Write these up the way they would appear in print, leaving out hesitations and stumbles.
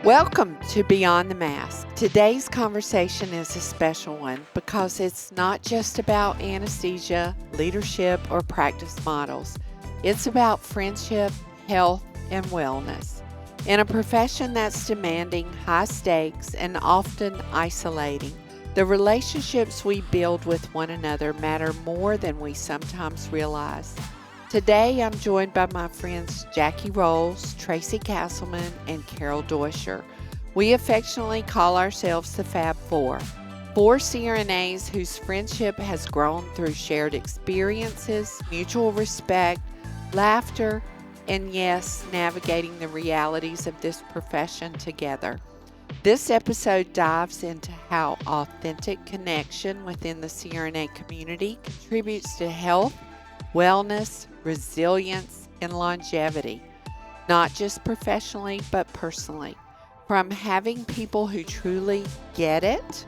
Welcome to Beyond the Mask. Today's conversation is a special one because it's not just about anesthesia, leadership, or practice models. It's about friendship, health, and wellness. In a profession that's demanding, high stakes, and often isolating, the relationships we build with one another matter more than we sometimes realize. Today, I'm joined by my friends Jackie Rowles, Tracy Castleman, and Carole Doyscher. We affectionately call ourselves the Fab Four. Four CRNAs whose friendship has grown through shared experiences, mutual respect, laughter, and yes, navigating the realities of this profession together. This episode dives into how authentic connection within the CRNA community contributes to health, wellness, resilience, and longevity, not just professionally, but personally. From having people who truly get it,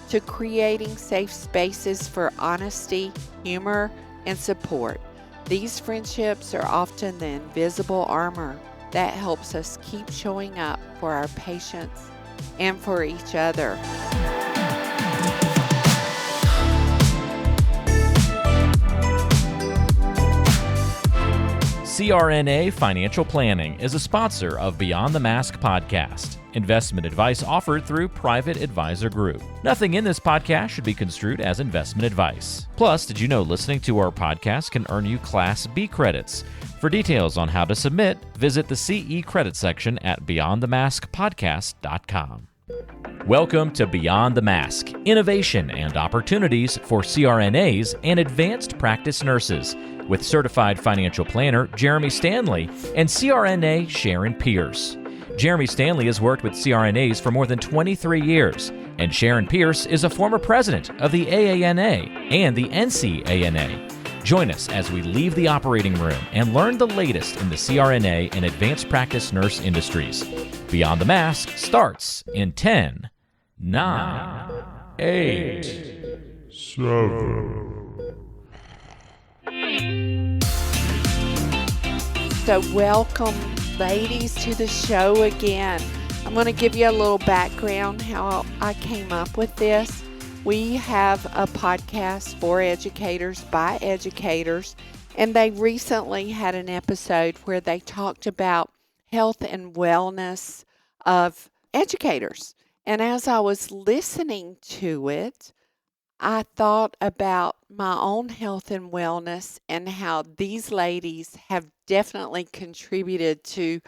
to creating safe spaces for honesty, humor, and support. These friendships are often the invisible armor that helps us keep showing up for our patients and for each other. CRNA Financial Planning is a sponsor of Beyond the Mask podcast. Investment advice offered through Private Advisor Group. Nothing in this podcast should be construed as investment advice. Plus, did you know listening to our podcast can earn you Class B credits? For details on how to submit, visit the CE credit section at beyondthemaskpodcast.com. Welcome to Beyond the Mask, innovation and opportunities for CRNAs and advanced practice nurses, with certified financial planner Jeremy Stanley and CRNA Sharon Pierce. Jeremy Stanley has worked with CRNAs for more than 23 years, and Sharon Pierce is a former president of the AAN-A and the NCANA. Join us as we leave the operating room and learn the latest in the CRNA and advanced practice nurse industries. Beyond the Mask starts in 10, 9, 8, 7. So welcome, ladies, to the show again. I'm going to give you a little background how I came up with this. We have a podcast for educators by educators, and they recently had an episode where they talked about health and wellness of educators. And as I was listening to it, I thought about my own health and wellness and how these ladies have definitely contributed to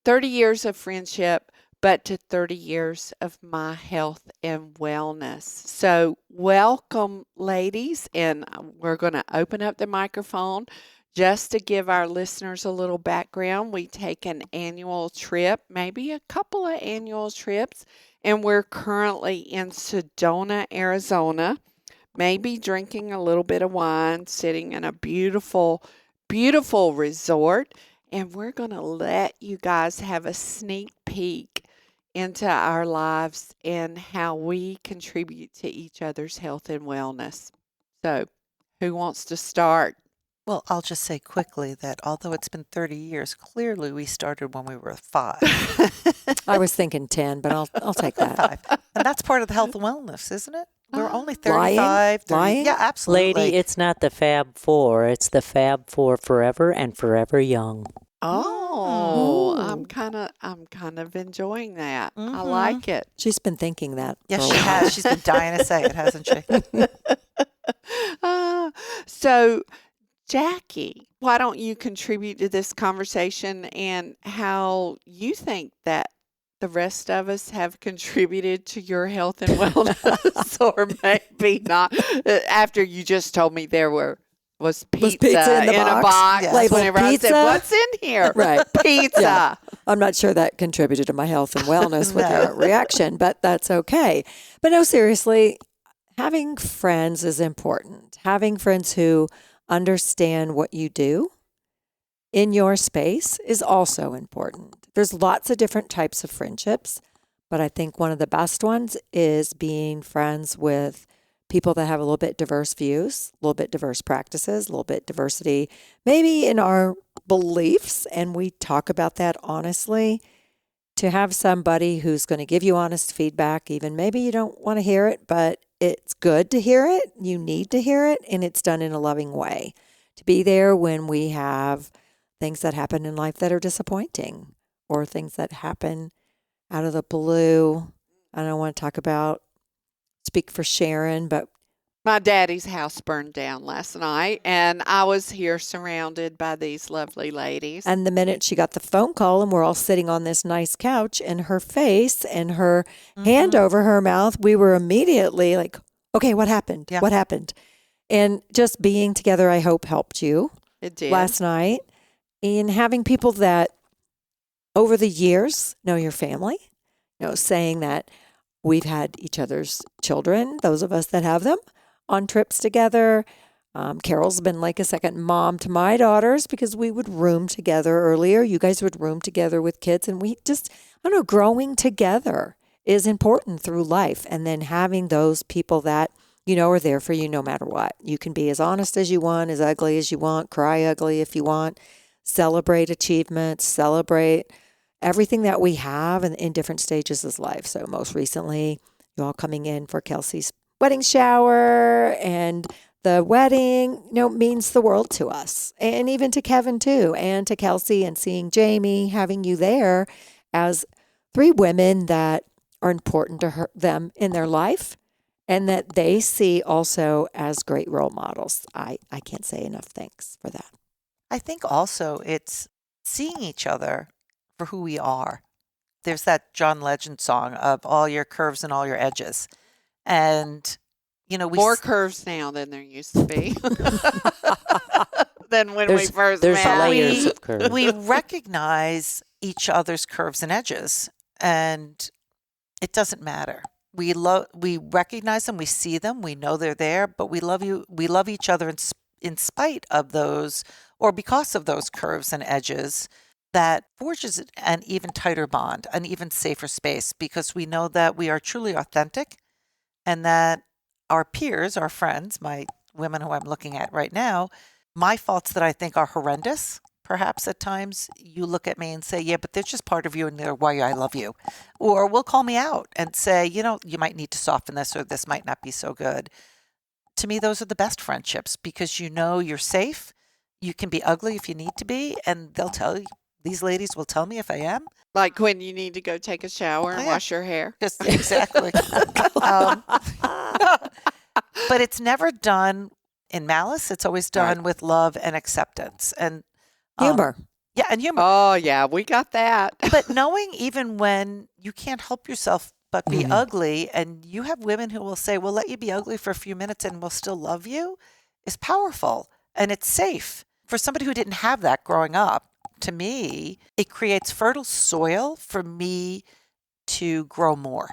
30 years of friendship, but to 30 years of my health and wellness. So welcome, ladies, and we're going to open up the microphone. Just to give our listeners a little background, we take an annual trip, maybe a couple of annual trips, and we're currently in Sedona, Arizona, maybe drinking a little bit of wine, sitting in a beautiful, beautiful resort, and we're going to let you guys have a sneak peek into our lives and how we contribute to each other's health and wellness. So, who wants to start? Well, I'll just say quickly that although it's been 30 years, clearly we started when we were 5. I was thinking 10, but I'll take that. 5. And that's part of the health and wellness, isn't it? We're only 35. 30, Lying? Yeah, absolutely. Lady, it's not the Fab Four. It's the Fab Four forever and forever young. Oh, I'm kind of enjoying that. Mm-hmm. I like it. She's been thinking that. Yes, she has. She's been dying to say it, hasn't she? So, Jackie, why don't you contribute to this conversation and how you think that the rest of us have contributed to your health and wellness, or maybe not? After you just told me there was pizza in a box. Yes. Whenever Pizza? I said, "What's in here?" Right. Pizza. Yeah. I'm not sure that contributed to my health and wellness with your reaction, but that's okay. But no, seriously, having friends is important. Having friends who understand what you do in your space is also important. There's lots of different types of friendships, but I think one of the best ones is being friends with people that have a little bit diverse views, a little bit diverse practices, a little bit diversity, maybe in our beliefs, and we talk about that honestly to have somebody who's going to give you honest feedback, even maybe you don't want to hear it, but it's good to hear it. You need to hear it, and it's done in a loving way. To be there when we have things that happen in life that are disappointing or things that happen out of the blue. I don't want to speak for Sharon, but my daddy's house burned down last night, and I was here surrounded by these lovely ladies. And the minute she got the phone call and we're all sitting on this nice couch and her face and her hand over her mouth, we were immediately like, okay, what happened? Yeah. What happened? And just being together, I hope, helped you It did. last night. And having people that over the years know your family, saying that we've had each other's children, those of us that have them, on trips together. Carole's been like a second mom to my daughters because we would room together earlier. You guys would room together with kids. And we just, growing together is important through life. And then having those people that, are there for you no matter what. You can be as honest as you want, as ugly as you want, cry ugly if you want, celebrate achievements, celebrate everything that we have in different stages of life. So most recently, you all coming in for Kelsey's wedding shower, and the wedding, means the world to us, and even to Kevin too, and to Kelsey, and seeing Jamie, having you there as three women that are important to them in their life, and that they see also as great role models. I can't say enough thanks for that. I think also it's seeing each other for who we are. There's that John Legend song of all your curves and all your edges. And, more curves now than there used to be. Than when we first there's met. layers of curves. We recognize each other's curves and edges, and it doesn't matter. We recognize them, we see them, we know they're there, but we love each other in spite of those, or because of those curves and edges. That forges an even tighter bond, an even safer space, because we know that we are truly authentic, and that our peers, our friends, my women who I'm looking at right now, my faults that I think are horrendous, perhaps at times you look at me and say, yeah, but there's just part of you in there why I love you. Or will call me out and say, you might need to soften this, or this might not be so good. To me, those are the best friendships, because you're safe. You can be ugly if you need to be, and they'll tell you. These ladies will tell me if I am. Like when you need to go take a shower and wash your hair. Just exactly. But it's never done in malice. It's always done with love and acceptance and Humor. Yeah, and humor. Oh, yeah, we got that. But knowing even when you can't help yourself but be ugly, and you have women who will say, we'll let you be ugly for a few minutes and we'll still love you, is powerful. And it's safe. For somebody who didn't have that growing up, to me, it creates fertile soil for me to grow more.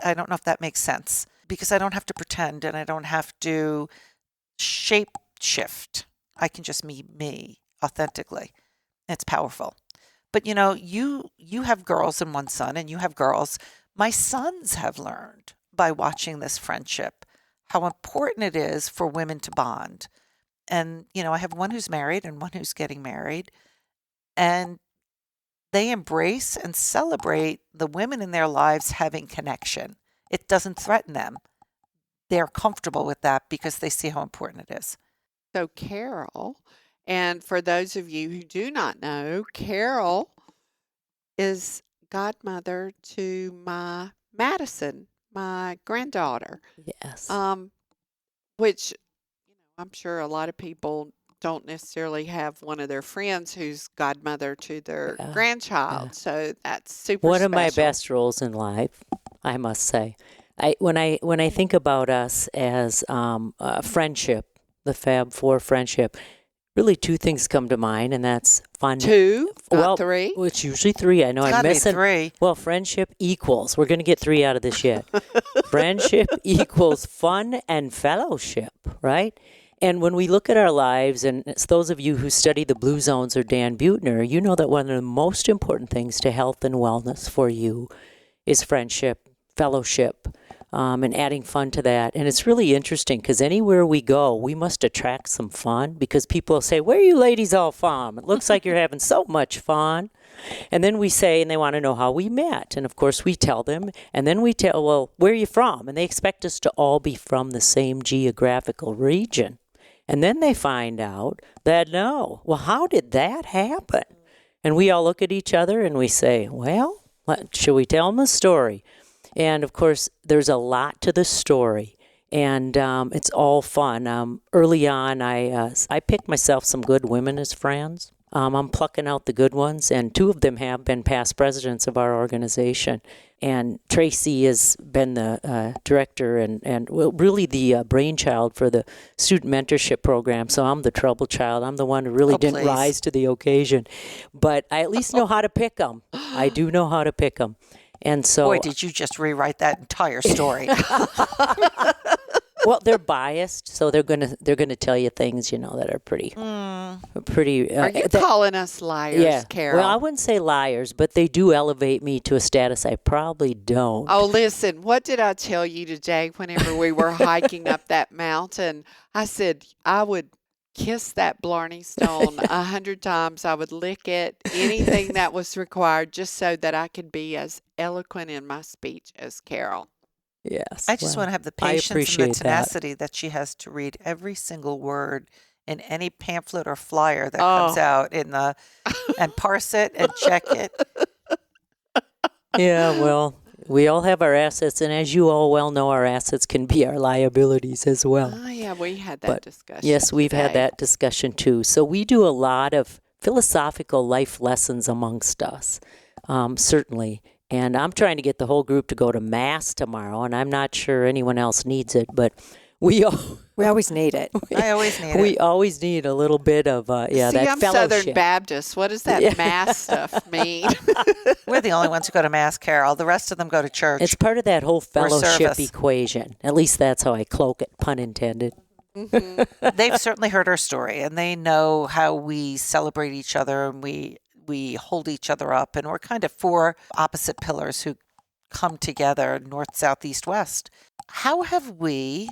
I don't know if that makes sense, because I don't have to pretend and I don't have to shape shift. I can just be me authentically. It's powerful. But you have girls and one son, and you have girls. My sons have learned by watching this friendship how important it is for women to bond. And, I have one who's married and one who's getting married. And they embrace and celebrate the women in their lives having connection. It doesn't threaten them. They're comfortable with that because they see how important it is. So Carole, and for those of you who do not know, Carole is godmother to my Madison, my granddaughter. Yes. Which, I'm sure a lot of people don't necessarily have one of their friends who's godmother to their grandchild. Yeah. So that's super One special. of my best roles in life, I must say. When I think about us as friendship, the Fab Four friendship, really two things come to mind, and that's fun. Two? Not three? Well, it's usually three. I know I'm missing. Three. Well, friendship equals. We're going to get three out of this yet. Friendship equals fun and fellowship, right? And when we look at our lives, and it's those of you who study the Blue Zones or Dan Buettner, you know that one of the most important things to health and wellness for you is friendship, fellowship, and adding fun to that. And it's really interesting because anywhere we go, we must attract some fun because people will say, where are you ladies all from? It looks like you're having so much fun. And then we say, and they want to know how we met. And of course, we tell them. And then we tell, well, where are you from? And they expect us to all be from the same geographical region. And then they find out that, no, well, how did that happen? And we all look at each other and we say, well, should we tell them a story? And of course, there's a lot to the story. And it's all fun. Early on, I picked myself some good women as friends. I'm plucking out the good ones, and 2 of them have been past presidents of our organization. And Tracy has been the director and really the brainchild for the student mentorship program. So I'm the trouble child. I'm the one who really didn't rise to the occasion. But I at least know how to pick them. I do know how to pick them. And so, boy, did you just rewrite that entire story. well, they're biased, so they're gonna tell you things, that are pretty. Are you calling us liars, yeah. Carole? Well, I wouldn't say liars, but they do elevate me to a status I probably don't. Oh, listen, what did I tell you today whenever we were hiking up that mountain? I said I would kiss that Blarney Stone 100 times. I would lick it, anything that was required, just so that I could be as eloquent in my speech as Carole. Yes. I just want to have the patience and the tenacity that she has to read every single word in any pamphlet or flyer that comes out and parse it and check it. Yeah, well, we all have our assets, and as you all well know, our assets can be our liabilities as well. Oh, yeah, we had that discussion. Yes, we've today. had that discussion too. So we do a lot of philosophical life lessons amongst us, certainly. And I'm trying to get the whole group to go to Mass tomorrow, and I'm not sure anyone else needs it, but we always need it. I always need it. We always need a little bit of, See, that I'm fellowship. Southern Baptist. What does that Mass stuff mean? We're the only ones who go to Mass, Carole. The rest of them go to church. It's part of that whole fellowship service. equation. At least that's how I cloak it, pun intended. Mm-hmm. They've certainly heard our story, and they know how we celebrate each other, and we hold each other up, and we're kind of 4 opposite pillars who come together, north, south, east, west. How have we,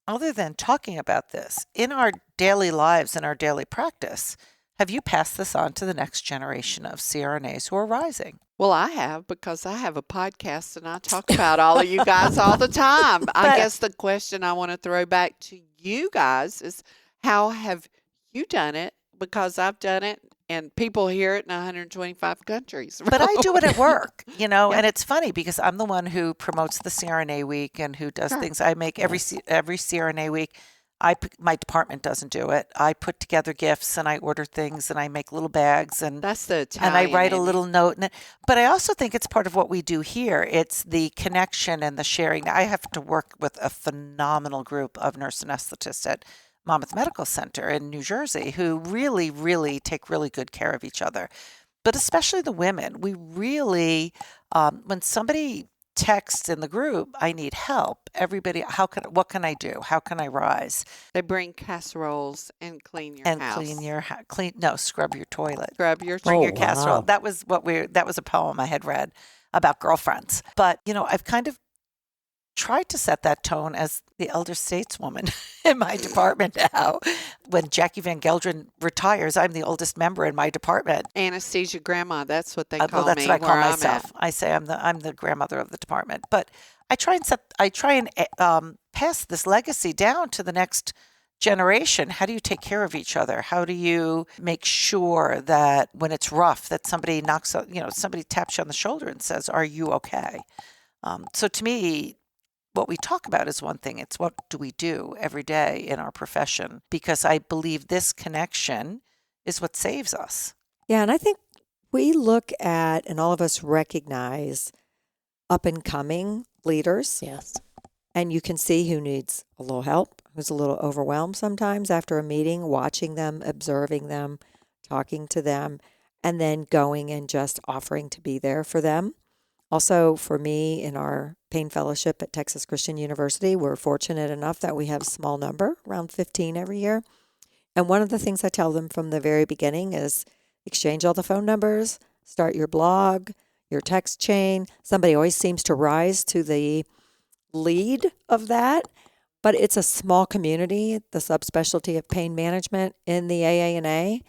other than talking about this, in our daily lives and our daily practice, have you passed this on to the next generation of CRNAs who are rising? Well, I have, because I have a podcast and I talk about all of you guys all the time. I guess the question I want to throw back to you guys is, how have you done it? Because I've done it, and people hear it in 125 countries. But I do it at work, and it's funny because I'm the one who promotes the CRNA week and who does things. I make every CRNA week. My department doesn't do it. I put together gifts and I order things and I make little bags and that's the Italian, and I write a little note. But I also think it's part of what we do here. It's the connection and the sharing. I have to work with a phenomenal group of nurse anesthetists at Monmouth Medical Center in New Jersey who really, really take really good care of each other. But especially the women, we really, when somebody texts in the group, I need help. Everybody, what can I do? How can I rise? They bring casseroles and clean your house. Scrub your toilet. Bring your casserole. That was a poem I had read about girlfriends. But, I've kind of tried to set that tone as the elder stateswoman in my department now. When Jackie Van Gelderen retires, I'm the oldest member in my department. Anesthesia grandma, that's what they call me. That's what I call myself. I say I'm the grandmother of the department. But I try and pass this legacy down to the next generation. How do you take care of each other? How do you make sure that when it's rough, that somebody somebody taps you on the shoulder and says, "Are you okay?" So to me, what we talk about is one thing. It's what do we do every day in our profession? Because I believe this connection is what saves us. Yeah, and I think we look at, and all of us recognize, up and coming leaders. Yes. And you can see who needs a little help, who's a little overwhelmed sometimes after a meeting, watching them, observing them, talking to them, and then going and just offering to be there for them. Also, for me, in our pain fellowship at Texas Christian University, we're fortunate enough that we have a small number, around 15 every year. And one of the things I tell them from the very beginning is exchange all the phone numbers, start your blog, your text chain. Somebody always seems to rise to the lead of that, but it's a small community, the subspecialty of pain management in the AANA.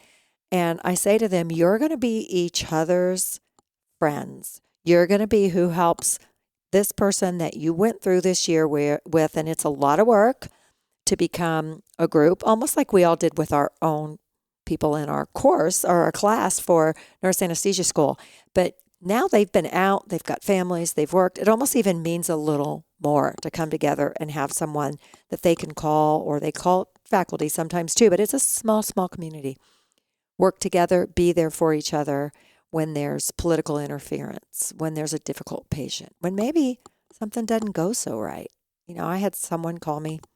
And I say to them, you're going to be each other's friends. You're going to be who helps this person that you went through this year with, and it's a lot of work to become a group, almost like we all did with our own people in our course or our class for nurse anesthesia school. But now they've been out, they've got families, they've worked. It almost even means a little more to come together and have someone that they can call, or they call faculty sometimes too, but it's a small, small community. Work together, be there for each other when there's political interference, when there's a difficult patient, when maybe something doesn't go so right. You know, I had someone call me a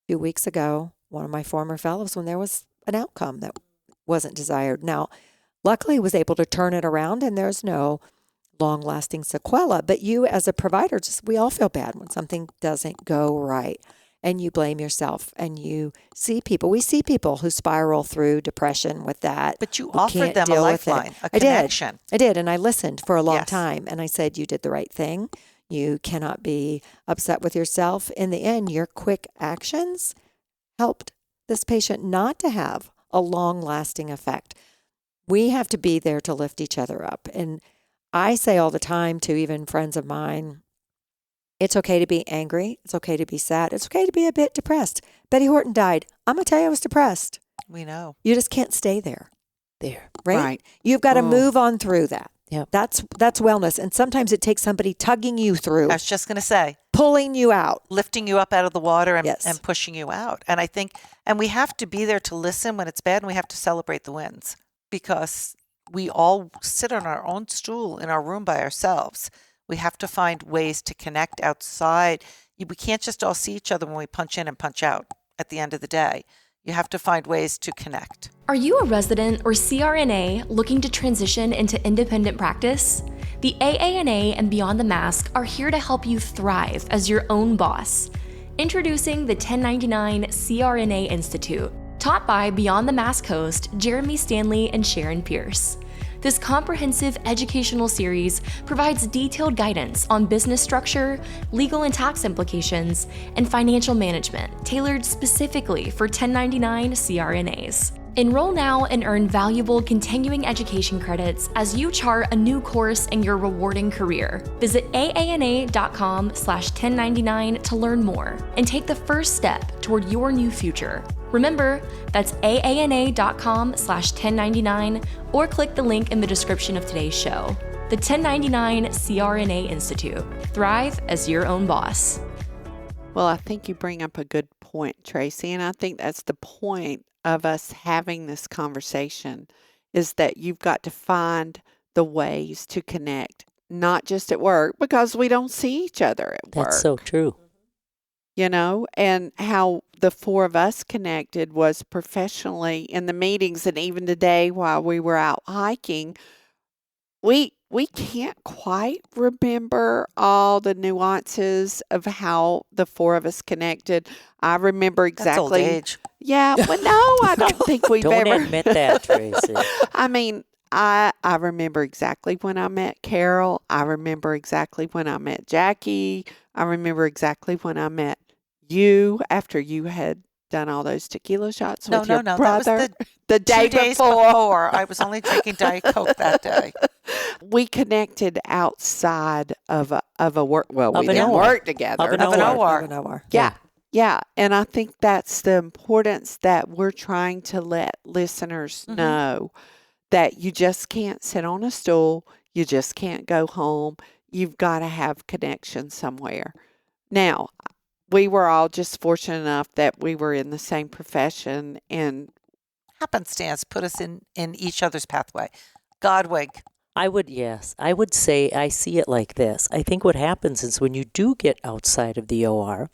few weeks ago, one of my former fellows, when there was an outcome that wasn't desired. Now, luckily, was able to turn it around, and there's no long-lasting sequela. But you, as a provider, we all feel bad when something doesn't go right, and you blame yourself. And you see people. We see people who spiral through depression with that. But you offered them a lifeline, a connection. I did, and I listened for a long Yes. time. And I said, "You did the right thing. You cannot be upset with yourself." In the end, your quick actions helped this patient not to have a long-lasting effect. We have to be there to lift each other up. And I say all the time to even friends of mine, it's okay to be angry. It's okay to be sad. It's okay to be a bit depressed. Betty Horton died. I'm going to tell you I was depressed. We know. You just can't stay there. There. Right? You've got to Oh. move on through that. Yep. That's wellness. And sometimes it takes somebody tugging you through, I was just going to say, pulling you out. lifting you up out of the water and, Yes. and pushing you out. And I think, and we have to be there to listen when it's bad, and we have to celebrate the wins, because we all sit on our own stool in our room by ourselves. We have to find ways to connect outside. We can't just all see each other when we punch in and punch out at the end of the day. You have to find ways to connect. Are you a resident or CRNA looking to transition into independent practice? The AANA and Beyond the Mask are here to help you thrive as your own boss. Introducing the 1099 CRNA Institute, taught by Beyond the Mask host Jeremy Stanley and Sharon Pierce. This comprehensive educational series provides detailed guidance on business structure, legal and tax implications, and financial management tailored specifically for 1099 CRNAs. Enroll now and earn valuable continuing education credits as you chart a new course in your rewarding career. Visit aana.com/1099 to learn more and take the first step toward your new future. Remember, that's aana.com/1099 or click the link in the description of today's show. The 1099 CRNA Institute. Thrive as your own boss. Well, I think you bring up a good point, Tracy, and I think that's the point of us having this conversation, is that you've got to find the ways to connect, not just at work, because we don't see each other at work. That's so true. You know, and how the four of us connected was professionally in the meetings, and even today while we were out hiking, we can't quite remember all the nuances of how the four of us connected. I remember exactly. That's old age. Yeah, but no, I don't think we've Don't ever. admit that, Tracy. I mean, I remember exactly when I met Carole. I remember exactly when I met Jackie. I remember exactly when I met you after you had done all those tequila shots with your brother. That was the day 2 days before. before. I was only drinking Diet Coke that day. We connected outside of a work. Well, Of we an didn't OR. work together. Of an Of an OR. OR. Yeah. And I think that's the importance that we're trying to let listeners know, that you just can't sit on a stool. You just can't go home. You've got to have connection somewhere. Now, we were all just fortunate enough that we were in the same profession, and Happenstance put us in each other's pathway. Godwig. I would say I see it like this. I think what happens is when you do get outside of the OR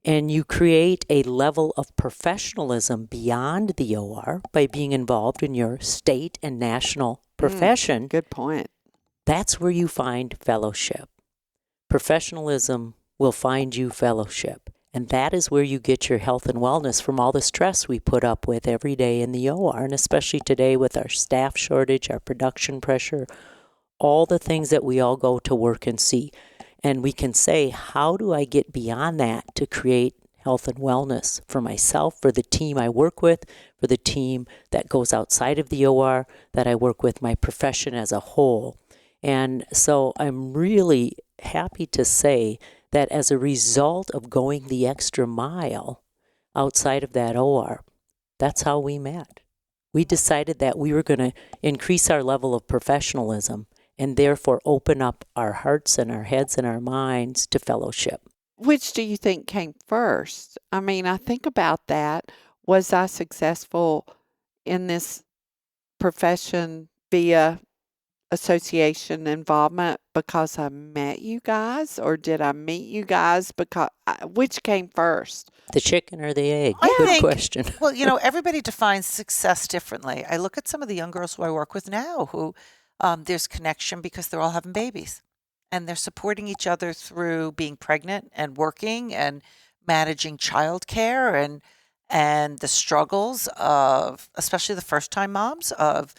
and you create a level of professionalism beyond the OR by being involved in your state and national profession, good point. that's where you find fellowship. Professionalism will find you fellowship. And that is where you get your health and wellness from all the stress we put up with every day in the OR, and especially today with our staff shortage, our production pressure, all the things that we all go to work and see. And we can say, how do I get beyond that to create health and wellness for myself, for the team I work with, for the team that goes outside of the OR, that I work with, my profession as a whole. And so I'm really happy to say that as a result of going the extra mile outside of that OR, that's how we met. We decided that we were going to increase our level of professionalism and therefore open up our hearts and our heads and our minds to fellowship. Which do you think came first? I mean, I think about that. Was I successful in this profession via association involvement because I met you guys, or did I meet you guys because which came first? The chicken or the egg? I Good think- question. Well, everybody defines success differently. I look at some of the young girls who I work with now who there's connection because they're all having babies and they're supporting each other through being pregnant and working and managing childcare and the struggles of, especially the first-time moms, of,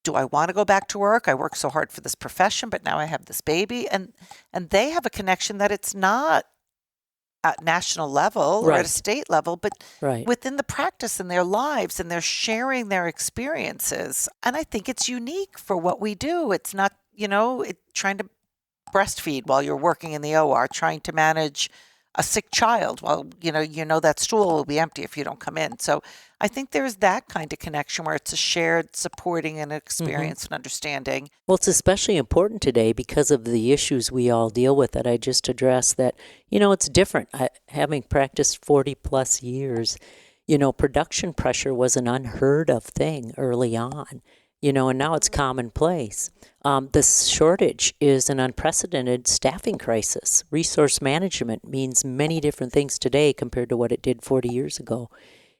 do I want to go back to work? I work so hard for this profession, but now I have this baby. And they have a connection that it's not at national level or at a state level, but within the practice in their lives, and they're sharing their experiences. And I think it's unique for what we do. It's not, trying to breastfeed while you're working in the OR, trying to manage a sick child while, that stool will be empty if you don't come in. So I think there's that kind of connection where it's a shared supporting and experience and understanding. Well, it's especially important today because of the issues we all deal with that I just addressed, that, it's different. Having practiced 40 plus years, production pressure was an unheard of thing early on, and now it's commonplace. The shortage is an unprecedented staffing crisis. Resource management means many different things today compared to what it did 40 years ago.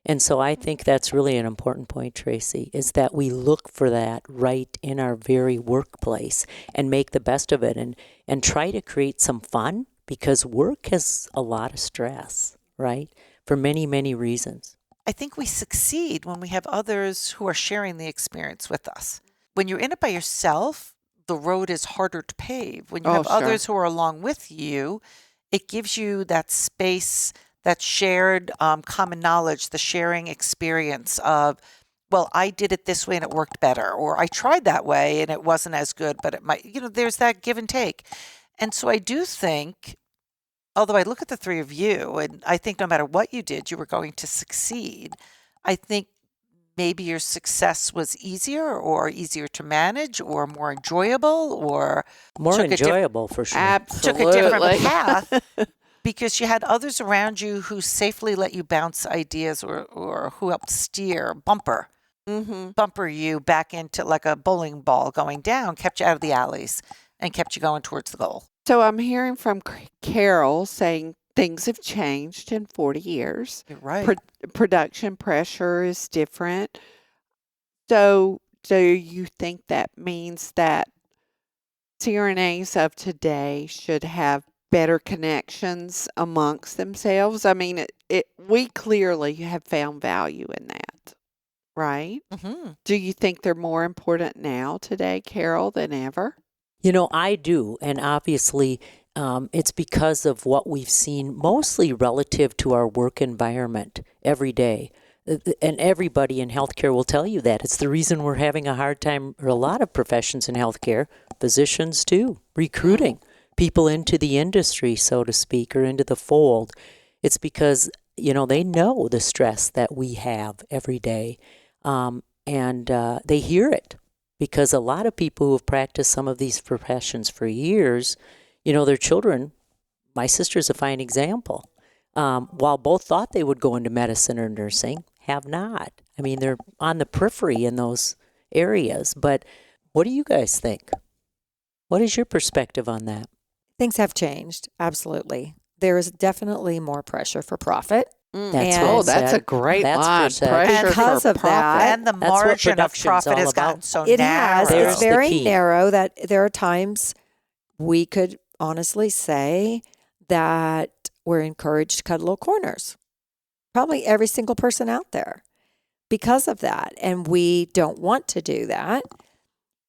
And so I think that's really an important point, Tracy, is that we look for that right in our very workplace and make the best of it and try to create some fun, because work has a lot of stress, right? For many, many reasons. I think we succeed when we have others who are sharing the experience with us. When you're in it by yourself, the road is harder to pave. When you have others who are along with you, it gives you that space, that shared common knowledge, the sharing experience of, well, I did it this way and it worked better, or I tried that way and it wasn't as good, but it might, there's that give and take. And so I do think, although I look at the three of you, and I think no matter what you did, you were going to succeed. I think maybe your success was easier to manage or more enjoyable or more enjoyable for sure. Absolutely. Took a different path because you had others around you who safely let you bounce ideas or who helped steer, bumper you back into like a bowling ball going down, kept you out of the alleys and kept you going towards the goal. So I'm hearing from Carole saying things have changed in 40 years. You're right. Production pressure is different. So do you think that means that CRNAs of today should have better connections amongst themselves? I mean, we clearly have found value in that, right? Mm-hmm. Do you think they're more important now today, Carole, than ever? I do. And obviously, it's because of what we've seen mostly relative to our work environment every day. And everybody in healthcare will tell you that. It's the reason we're having a hard time, or a lot of professions in healthcare, physicians too, recruiting people into the industry, so to speak, or into the fold. It's because, they know the stress that we have every day. And they hear it. Because a lot of people who have practiced some of these professions for years, their children, my sister's a fine example, while both thought they would go into medicine or nursing, have not. I mean, they're on the periphery in those areas. But what do you guys think? What is your perspective on that? Things have changed. Absolutely. There is definitely more pressure for profit. That's a great line. Pressure because for of profit. that, And the margin of profit has gotten so it narrow. has. There's It's the very key. narrow that there are times we could honestly say that we're encouraged to cut little corners. Probably every single person out there because of that. And we don't want to do that.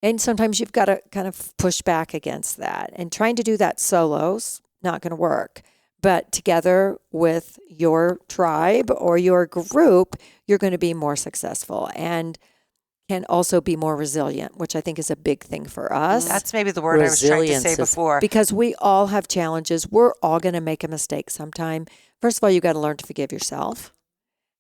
And sometimes you've got to kind of push back against that. And trying to do that solo's not going to work. But together with your tribe or your group, you're going to be more successful and can also be more resilient, which I think is a big thing for us. That's maybe the word I was trying to say before. Because we all have challenges. We're all going to make a mistake sometime. First of all, you've got to learn to forgive yourself.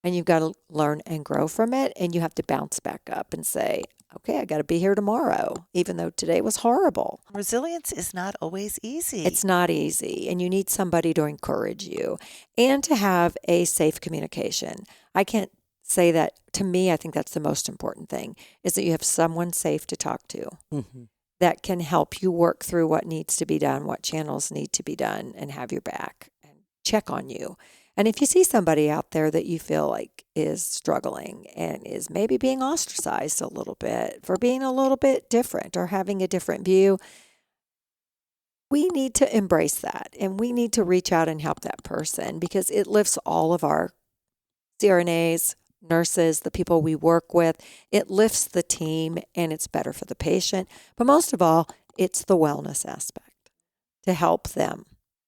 And you've got to learn and grow from it. And you have to bounce back up and say, okay, I got to be here tomorrow, even though today was horrible. Resilience is not always easy. It's not easy. And you need somebody to encourage you and to have a safe communication. I can't say that. To me, I think that's the most important thing, is that you have someone safe to talk to that can help you work through what needs to be done, what channels need to be done, and have your back and check on you. And if you see somebody out there that you feel like is struggling and is maybe being ostracized a little bit for being a little bit different or having a different view, we need to embrace that and we need to reach out and help that person, because it lifts all of our CRNAs, nurses, the people we work with. It lifts the team and it's better for the patient. But most of all, it's the wellness aspect to help them.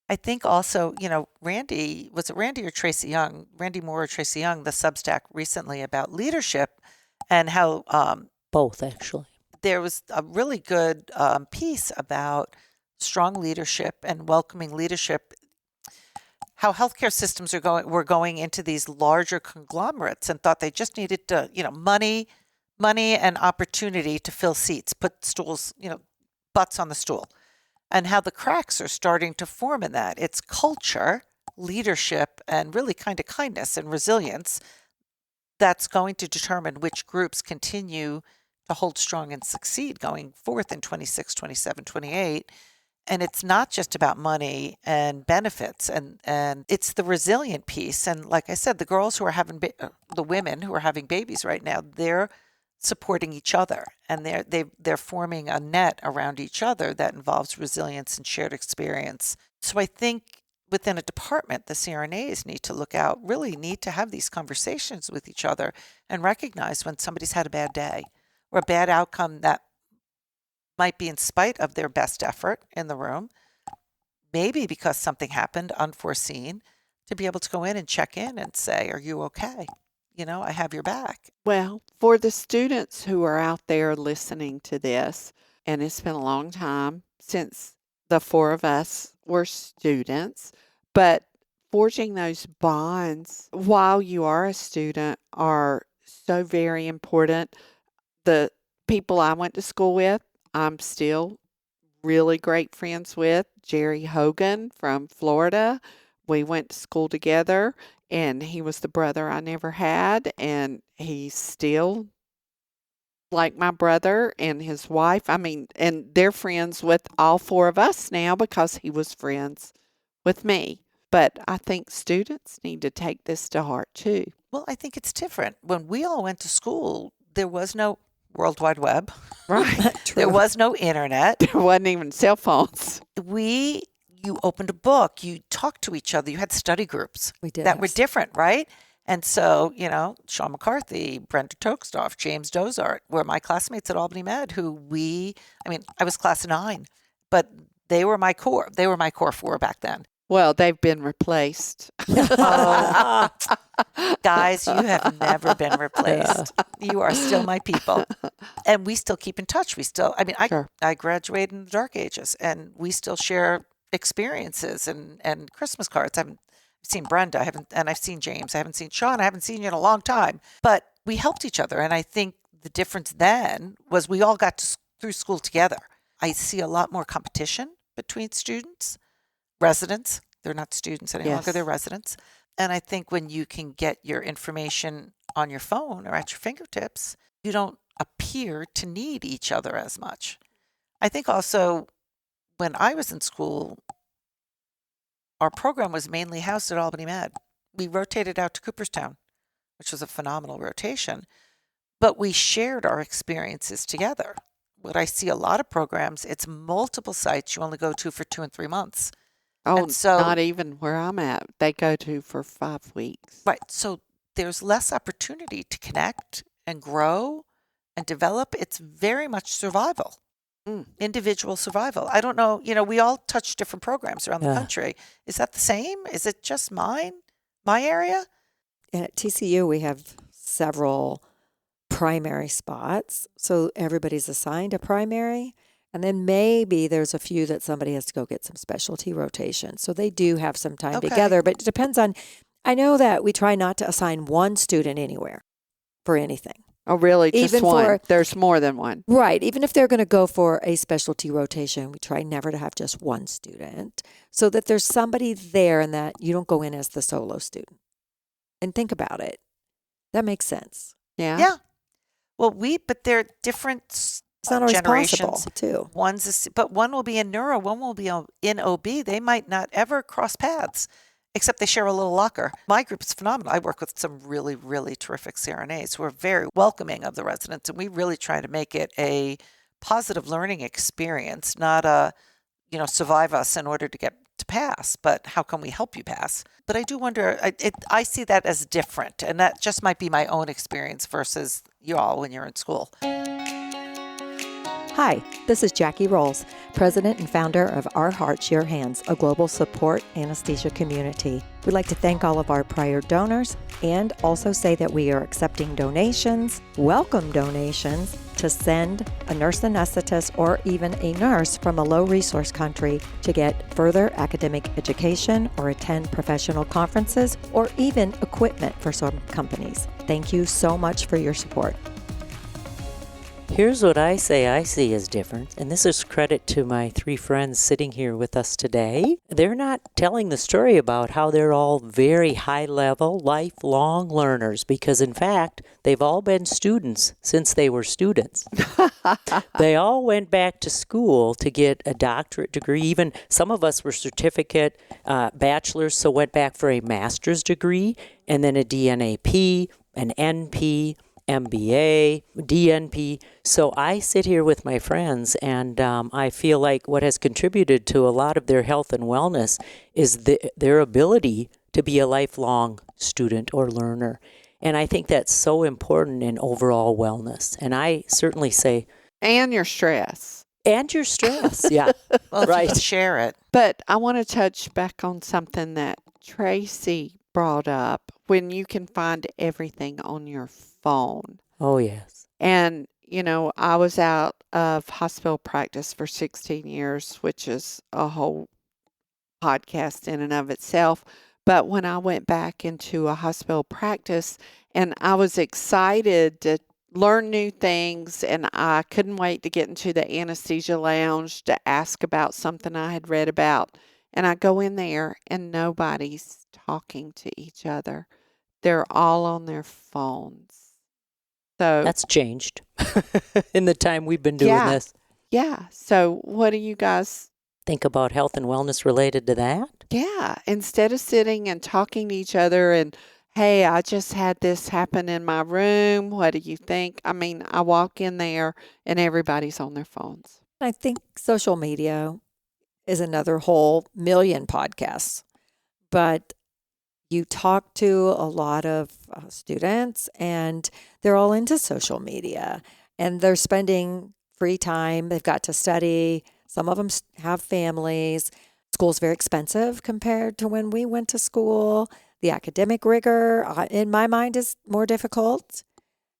I think also, Randy or Tracy Young, Randy Moore or Tracy Young, the Substack recently about leadership and how both actually. There was a really good piece about strong leadership and welcoming leadership, how healthcare systems were going into these larger conglomerates and thought they just needed to, money and opportunity to fill seats, put stools, butts on the stool. And how the cracks are starting to form in that. It's culture, leadership, and really kind of kindness and resilience that's going to determine which groups continue to hold strong and succeed going forth in 26, 27, 28. And it's not just about money and benefits, and it's the resilient piece. And like I said, the girls who are having, the women who are having babies right now, they're supporting each other, and they're forming a net around each other that involves resilience and shared experience. So I think within a department, the CRNAs need to have these conversations with each other and recognize when somebody's had a bad day or a bad outcome that might be in spite of their best effort in the room, maybe because something happened unforeseen, to be able to go in and check in and say, are you okay? I have your back. Well, for the students who are out there listening to this, and it's been a long time since the four of us were students, but forging those bonds while you are a student are so very important. The people I went to school with, I'm still really great friends with. Jerry Hogan from Florida. We went to school together, and he was the brother I never had, and he's still like my brother, and his wife. And they're friends with all four of us now because he was friends with me. But I think students need to take this to heart too. Well, I think it's different. When we all went to school, there was no World Wide Web. Right. There was no internet. There wasn't even cell phones. You opened a book, you talked to each other, you had study groups that were different, right? And so, Sean McCarthy, Brenda Tokestoff, James Dozart were my classmates at Albany Med I was class of 9, but they were my core. They were my core 4 back then. Well, they've been replaced. Oh, guys, you have never been replaced. You are still my people. And we still keep in touch. I graduated in the dark ages, and we still share experiences and Christmas cards. I've seen Brenda, I've seen James. I haven't seen Sean. I haven't seen you in a long time. But we helped each other. And I think the difference then was we all got through school together. I see a lot more competition between students. Residents, they're not students any longer, they're residents. And I think when you can get your information on your phone or at your fingertips, you don't appear to need each other as much. I think also when I was in school, our program was mainly housed at Albany Med. We rotated out to Cooperstown, which was a phenomenal rotation, but we shared our experiences together. What I see a lot of programs, it's multiple sites you only go to for 2 and 3 months. Oh, so, not even where I'm at. They go to for 5 weeks. Right. So there's less opportunity to connect and grow and develop, it's very much survival, individual survival. I don't know, we all touch different programs around the country. Is that the same? Is it just my area? And at TCU, we have several primary spots. So everybody's assigned a primary. And then maybe there's a few that somebody has to go get some specialty rotation. So they do have some time together, but it depends on, I know that we try not to assign one student anywhere for anything. Oh, really? Just Even one? for- There's more than one. Right. Even if they're going to go for a specialty rotation, we try never to have just one student so that there's somebody there and that you don't go in as the solo student. And think about it. That makes sense. Yeah. Yeah. Well, but they're different It's not always generations. possible, too. But one will be in neuro, one will be in OB. They might not ever cross paths, except they share a little locker. My group is phenomenal. I work with some really, really terrific CRNAs who are very welcoming of the residents, and we really try to make it a positive learning experience, not a, survive us in order to get to pass, but how can we help you pass? But I do wonder, I see that as different, and that just might be my own experience versus you all when you're in school. Hi, this is Jackie Rowles, President and founder of Our Hearts, Your Hands, a global support anesthesia community. We'd like to thank all of our prior donors and also say that we are accepting donations, welcome donations, to send a nurse anesthetist or even a nurse from a low-resource country to get further academic education or attend professional conferences or even equipment for some companies. Thank you so much for your support. Here's what I see as different, and this is credit to my three friends sitting here with us today. They're not telling the story about how they're all very high-level, lifelong learners, because in fact, they've all been students since they were students. They all went back to school to get a doctorate degree. Even some of us were certificate bachelors, so went back for a master's degree, and then a DNAP, an NP, MBA, DNP. So I sit here with my friends, and I feel like what has contributed to a lot of their health and wellness is their ability to be a lifelong student or learner. And I think that's so important in overall wellness. And I certainly say... And your stress. And your stress, yeah. Well, right. If you share it. But I want to touch back on something that Tracy brought up, when you can find everything on your phone. Oh, yes. And, I was out of hospital practice for 16 years, which is a whole podcast in and of itself. But when I went back into a hospital practice, and I was excited to learn new things, and I couldn't wait to get into the anesthesia lounge to ask about something I had read about. And I go in there, and nobody's talking to each other. They're all on their phones. So that's changed in the time we've been doing this. Yeah. So what do you guys think about health and wellness related to that? Yeah. Instead of sitting and talking to each other and, hey, I just had this happen in my room. What do you think? I mean, I walk in there and everybody's on their phones. I think social media is another whole million podcasts. But you talk to a lot of students, and they're all into social media, and they're spending free time. They've got to study. Some of them have families. School's very expensive compared to when we went to school. The academic rigor, in my mind, is more difficult.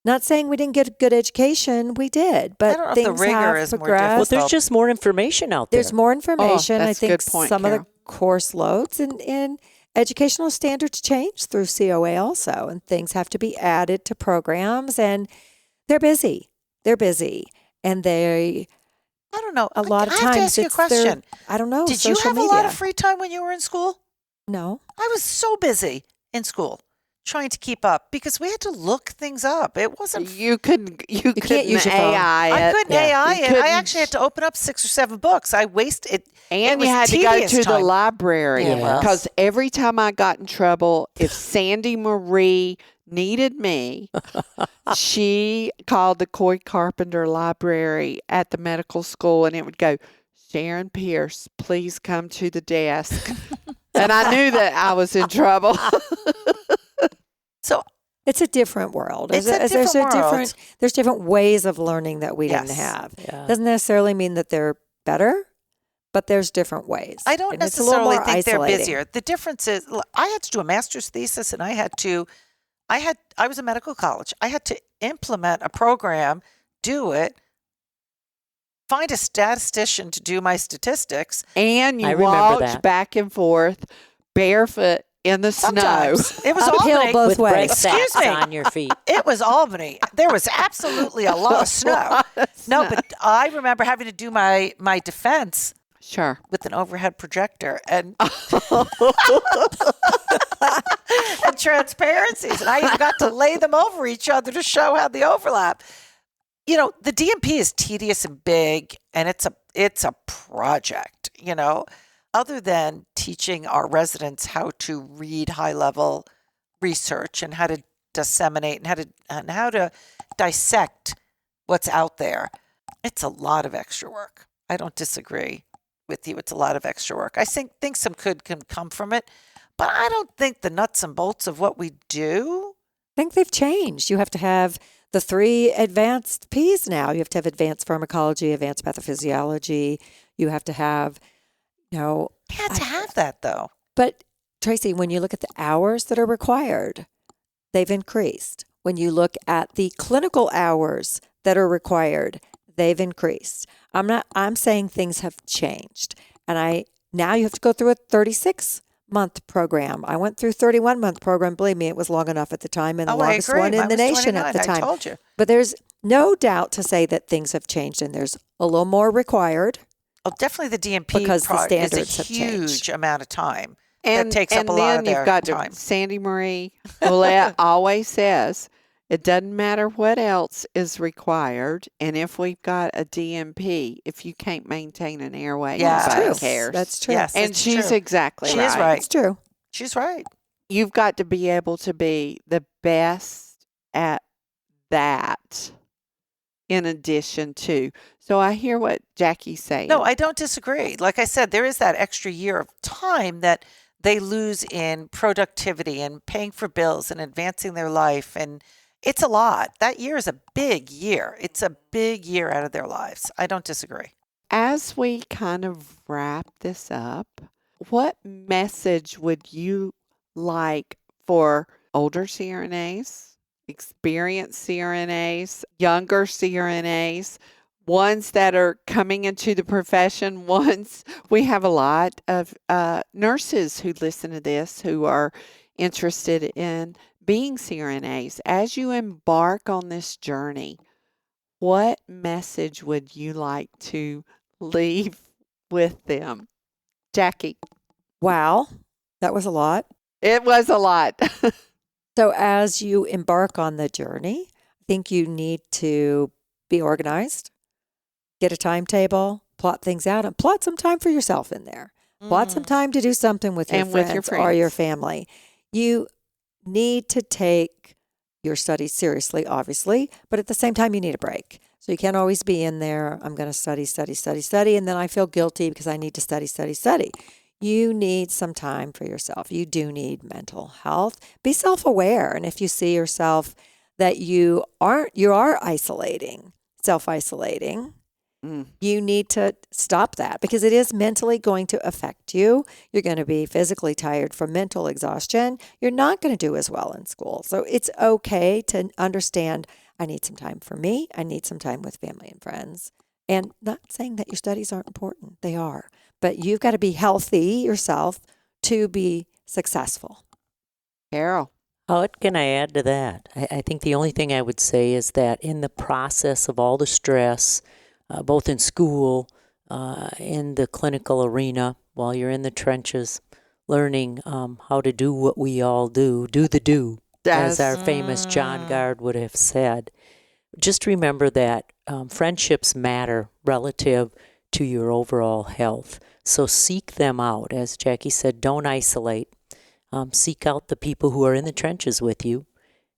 Not saying we didn't get a good education. We did, but I don't know things if the rigor have is more progressed. Well, difficult. there's just more information out there. There's more information. Oh, I that's a think good point, some of Carol. the course loads and educational standards change through COA also, and things have to be added to programs, and they're busy. And they, I don't know. a lot of I have to times ask you a it's their, question. I don't know, Did you social have media. a lot of free time when you were in school? No. I was so busy in school trying to keep up because we had to look things up. It wasn't. You couldn't can't use your phone. AI I it. couldn't AI it. I actually had to open up 6 or 7 books. I wasted it. And it you was had to go tedious to the time. library Yeah. because every time I got in trouble, if Sandy Marie needed me, she called the Coy Carpenter Library at the medical school, and it would go, Sharon Pierce, please come to the desk. And I knew that I was in trouble. So It's a different world. It's a different world. There's different ways of learning that we didn't Yes. have. Yeah. Doesn't necessarily mean that they're better, but there's different ways. I don't And it's a little necessarily more think they're isolating. busier. The difference is, I had to do a master's thesis, and I was in medical college. I had to implement a program, do it, find a statistician to do my statistics. And you I remember walked that. back and forth barefoot in the snow. Sometimes it was Uphill Albany. both With ways. bread Excuse sacks me. on your feet. It was Albany. There was absolutely a lot of snow. No, but I remember having to do my defense Sure. with an overhead projector and and transparencies, and I even got to lay them over each other to show how the overlap. You know, the DMP is tedious and big, and it's a project. You know, other than teaching our residents how to read high level research and how to disseminate and how to dissect what's out there, it's a lot of extra work. I don't disagree with you. It's a lot of extra work. I think some could can come from it, but I don't think the nuts and bolts of what we do. I think they've changed. You have to have the 3 advanced Ps now. You have to have advanced pharmacology, advanced pathophysiology. You have to have, You had to have that though. But Tracy, when you look at the hours that are required, they've increased. When you look at the clinical hours that are required, they've increased. I'm saying things have changed. And now you have to go through a 36-month program. I went through 31-month program. Believe me, it was long enough at the time and the longest I agree. one in Mine the was nation 29. at the I time. told you. But there's no doubt to say that things have changed and there's a little more required. Oh, definitely the DMP Because the is standards a have changed. huge amount of time. And that takes up a lot of then their you've got time. Sandy Marie Ouellette always says it doesn't matter what else is required, and if we've got a DMP, if you can't maintain an airway, Yeah, nobody that's cares. That's true. Yes, And it's she's true. exactly She right. is right. It's true. She's right. You've got to be able to be the best at that in addition to. So I hear what Jackie's saying. No, I don't disagree. Like I said, there is that extra year of time that they lose in productivity and paying for bills and advancing their life. And it's a lot. That year is a big year. It's a big year out of their lives. I don't disagree. As we kind of wrap this up, what message would you like for older CRNAs, experienced CRNAs, younger CRNAs, ones that are coming into the profession? We have a lot of nurses who listen to this who are interested in being CRNAs. As you embark on this journey, what message would you like to leave with them? Jackie. Wow, that was a lot. It was a lot. So as you embark on the journey, I think you need to be organized, get a timetable, plot things out, and plot some time for yourself in there. Plot some time to do something with your, And with friends, your or your friends. family. You need to take your studies seriously, obviously, but at the same time, you need a break. So you can't always be in there, I'm going to study, and then I feel guilty because I need to study. You need some time for yourself. You do need mental health. Be self-aware. And if you see yourself that you are isolating, self-isolating, you need to stop that because it is mentally going to affect you. You're going to be physically tired from mental exhaustion. You're not going to do as well in school. So it's okay to understand, I need some time for me. I need some time with family and friends. And not saying that your studies aren't important. They are. But you've got to be healthy yourself to be successful. Carol. What can I add to that? I think the only thing I would say is that in the process of all the stress, both in school, in the clinical arena, while you're in the trenches, learning how to do what we all do the do, as our famous John Gard would have said. Just remember that friendships matter relative to your overall health. So seek them out. As Jackie said, don't isolate. Seek out the people who are in the trenches with you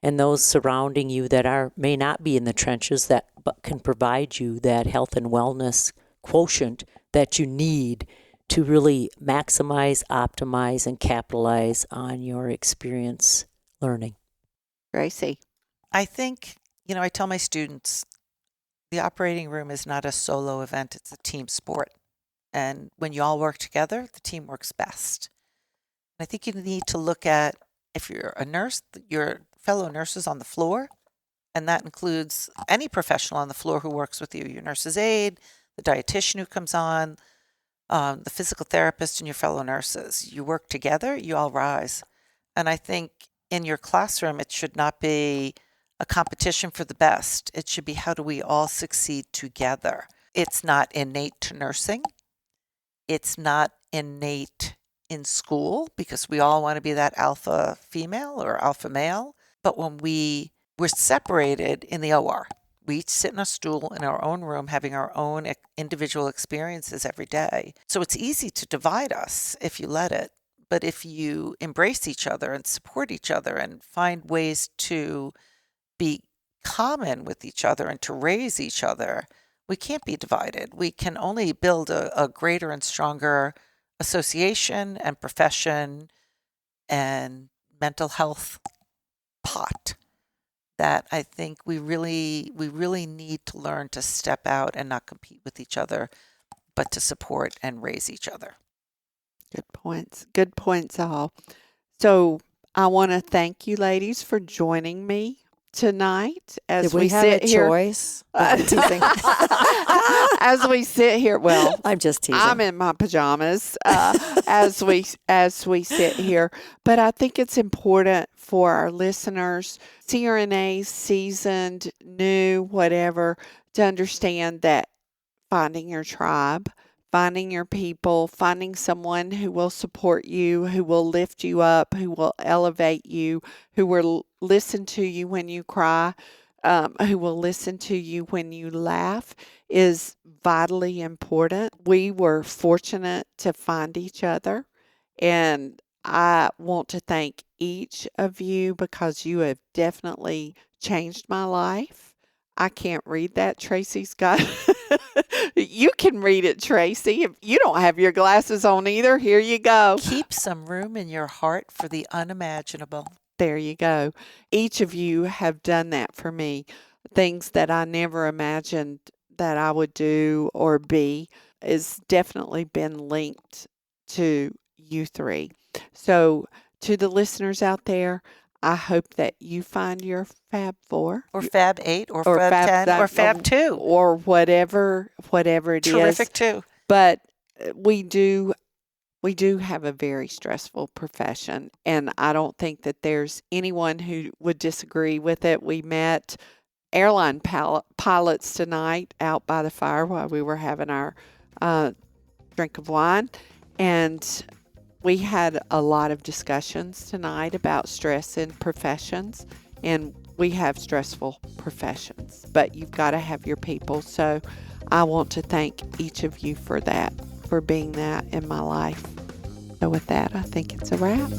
and those surrounding you that may not be in the trenches but can provide you that health and wellness quotient that you need to really maximize, optimize, and capitalize on your experience learning. Tracy. I think, I tell my students, the operating room is not a solo event, it's a team sport. And when you all work together, the team works best. I think you need to look at, if you're a nurse, your fellow nurses on the floor, and that includes any professional on the floor who works with you, your nurse's aide, the dietitian who comes on, the physical therapist, and your fellow nurses. You work together, you all rise. And I think in your classroom, it should not be a competition for the best. It should be, how do we all succeed together? It's not innate to nursing. It's not innate in school, because we all want to be that alpha female or alpha male. But when we're separated in the OR, we each sit in a stool in our own room, having our own individual experiences every day. So it's easy to divide us if you let it. But if you embrace each other and support each other and find ways to be common with each other and to raise each other, we can't be divided. We can only build a greater and stronger association and profession and mental health pot that I think we really need to learn to step out and not compete with each other, but to support and raise each other. Good points. Good points, all. So I want to thank you, ladies, for joining me tonight as Did we have sit a here. Choice? I'm teasing. As we sit here, well, I'm just teasing. I'm in my pajamas as we sit here. But I think it's important for our listeners, CRNAs, seasoned, new, whatever, to understand that finding your tribe, finding your people, finding someone who will support you, who will lift you up, who will elevate you, who will listen to you when you cry, who will listen to you when you laugh, is vitally important. We were fortunate to find each other, and I want to thank each of you because you have definitely changed my life. I can't read that. Tracy's got you can read it, Tracy. If you don't have your glasses on either, here you go. Keep some room in your heart for the unimaginable. There you go. Each of you have done that for me. Things that I never imagined that I would do or be is definitely been linked to you three. So to the listeners out there, I hope that you find your Fab Four. Or Fab 8 or Fab 10 or Fab 2. Or whatever it is. Terrific too. But we do have a very stressful profession, and I don't think that there's anyone who would disagree with it. We met airline pilots tonight out by the fire while we were having our drink of wine, and we had a lot of discussions tonight about stress in professions, and we have stressful professions, but you've got to have your people. So I want to thank each of you for that, for being that in my life. So with that, I think it's a wrap.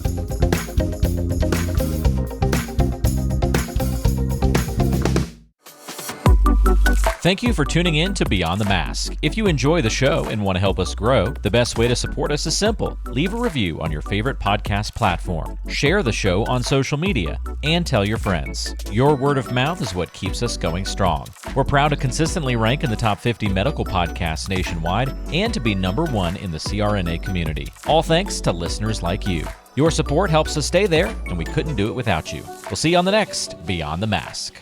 Thank you for tuning in to Beyond the Mask. If you enjoy the show and want to help us grow, the best way to support us is simple. Leave a review on your favorite podcast platform, share the show on social media, and tell your friends. Your word of mouth is what keeps us going strong. We're proud to consistently rank in the top 50 medical podcasts nationwide and to be #1 in the CRNA community. All thanks to listeners like you. Your support helps us stay there, and we couldn't do it without you. We'll see you on the next Beyond the Mask.